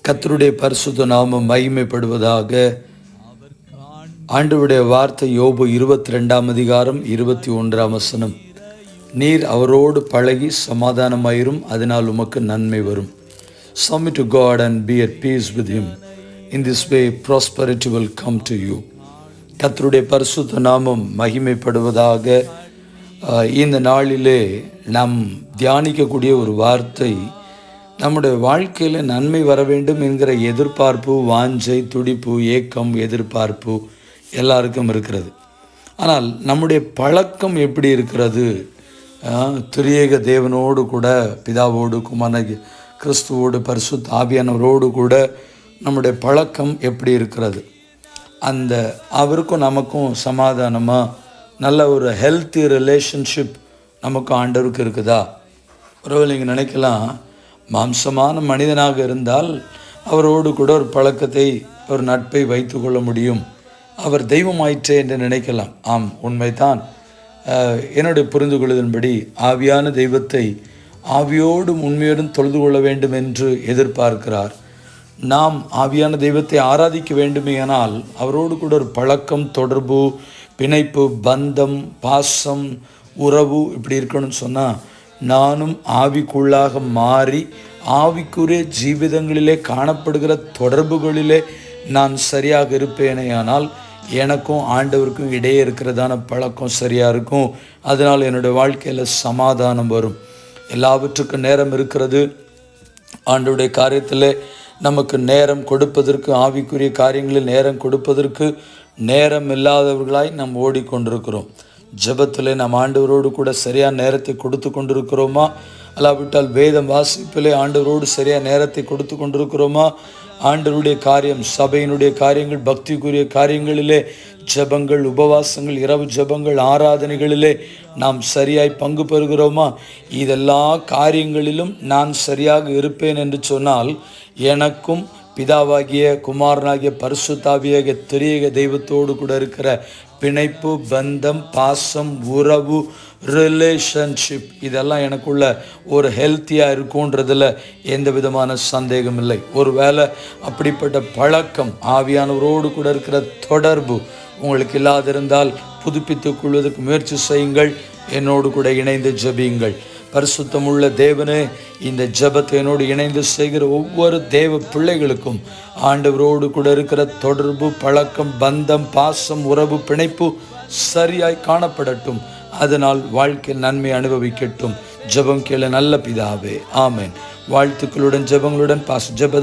கர்த்தருடைய பரிசுத்த நாமம் மகிமைப்படுவதாக. ஆண்டவருடைய வார்த்தை யோபு 22 அதிகாரம் 21 வசனம். நீர் அவரோடு பழகி சமாதானமாயிரும், அதனால் உமக்கு நன்மை வரும். Submit to God and be at peace with Him. In this way prosperity will come to you. கர்த்தருடைய பரிசுத்த நாமம் மகிமைப்படுவதாக. இந்த நாளிலே நாம் தியானிக்கக்கூடிய ஒரு வார்த்தை, நம்முடைய வாழ்க்கையில் நன்மை வர வேண்டும் என்கிற எதிர்பார்ப்பு, வாஞ்சை, துடிப்பு, ஏக்கம், எதிர்பார்ப்பு எல்லாருக்கும் இருக்கிறது. ஆனால் நம்முடைய பழக்கம் எப்படி இருக்கிறது? திரியேக தேவனோடு கூட, பிதாவோடு, குமாரனாகிய கிறிஸ்துவோடு, பரிசுத்த ஆவியானவரோடு கூட நம்முடைய பழக்கம் எப்படி இருக்கிறது? அந்த அவருக்கும் நமக்கும் சமாதானமாக நல்ல ஒரு ஹெல்த்தி ரிலேஷன்ஷிப் நமக்கும் ஆண்டவருக்கு இருக்குதா? ஒருவேளை நீங்கள் நினைக்கலாம், மாம்சமான மனிதனாக இருந்தால் அவரோடு கூட ஒரு பழக்கத்தை, ஒரு நட்பை வைத்து கொள்ள முடியும், அவர் தெய்வமாயிற்றே என்று நினைக்கலாம். ஆம், உண்மைதான். என்னுடைய புரிந்து கொள்வதன்படி ஆவியான தெய்வத்தை ஆவியோடும் உண்மையோடும் தொழுது கொள்ள வேண்டும் என்று எதிர்பார்க்கிறார். நாம் ஆவியான தெய்வத்தை ஆராதிக்க வேண்டுமேயானால் அவரோடு கூட ஒரு பழக்கம், தொடர்பு, பிணைப்பு, பந்தம், பாசம், உறவு இப்படி இருக்கணும்னு சொன்னால், நானும் ஆவிக்குள்ளாக மாறி ஆவிக்குரிய ஜீவிதங்களிலே காணப்படுகிற தொடர்புகளிலே நான் சரியாக இருப்பேனேயானால் எனக்கும் ஆண்டவருக்கும் இடையே இருக்கிறதான பழக்கம் சரியாக இருக்கும். அதனால் என்னுடைய வாழ்க்கையில் சமாதானம் வரும். எல்லாவற்றுக்கும் நேரம் இருக்கிறது. ஆண்டவருடைய காரியத்தில் நமக்கு நேரம் கொடுப்பதற்கு, ஆவிக்குரிய காரியங்களில் நேரம் கொடுப்பதற்கு நேரம் இல்லாதவர்களாய் நாம் ஓடிக்கொண்டிருக்கிறோம். ஜெபத்தில் நாம் ஆண்டவரோடு கூட சரியான நேரத்தை கொடுத்து கொண்டிருக்கிறோமா? அல்லாவிட்டால் வேதம் வாசிப்பிலே ஆண்டவரோடு சரியான நேரத்தை கொடுத்து கொண்டிருக்கிறோமா? ஆண்டவருடைய காரியம், சபையினுடைய காரியங்கள், பக்திக்குரிய காரியங்களிலே ஜெபங்கள், உபவாசங்கள், இரவு ஜெபங்கள், ஆராதனைகளிலே நாம் சரியாய் பங்கு பெறுகிறோமா? இதெல்லா காரியங்களிலும் நான் சரியாக இருப்பேன் என்று சொன்னால் எனக்கும் பிதாவாகிய குமாரனாகிய பரிசுத்தாவியாகிய திரியேக தெய்வத்தோடு கூட இருக்கிற பிணைப்பு, பந்தம், பாசம், உறவு, ரிலேஷன்ஷிப் இதெல்லாம் எனக்குள்ள ஒரு ஹெல்த்தியாக இருக்குன்றதில் எந்த விதமான சந்தேகம் இல்லை. ஒரு வேளை அப்படிப்பட்ட பழக்கம், ஆவியானவரோடு கூட இருக்கிற தொடர்பு உங்களுக்கு இல்லாதிருந்தால் புதுப்பித்துக் கொள்வதற்கு முயற்சி செய்யுங்கள். என்னோடு கூட இணைந்து ஜெபியுங்கள். பரிசுத்தமுள்ள தேவனே, இந்த ஜெபத்தை என்னோடு இணைந்து செய்கிற ஒவ்வொரு தேவ பிள்ளைகளுக்கும் ஆண்டவரோடு கூட இருக்கிற தொடர்பு, பழக்கம், பந்தம், பாசம், உறவு, பிணைப்பு சரியாய் காணப்படட்டும். அதனால் வாழ்க்கையில் நன்மை அனுபவிக்கட்டும். ஜெபம் கேள நல்ல பிதாவே, ஆமேன். வாழ்த்துக்களுடன் ஜெபங்களுடன் ஜெப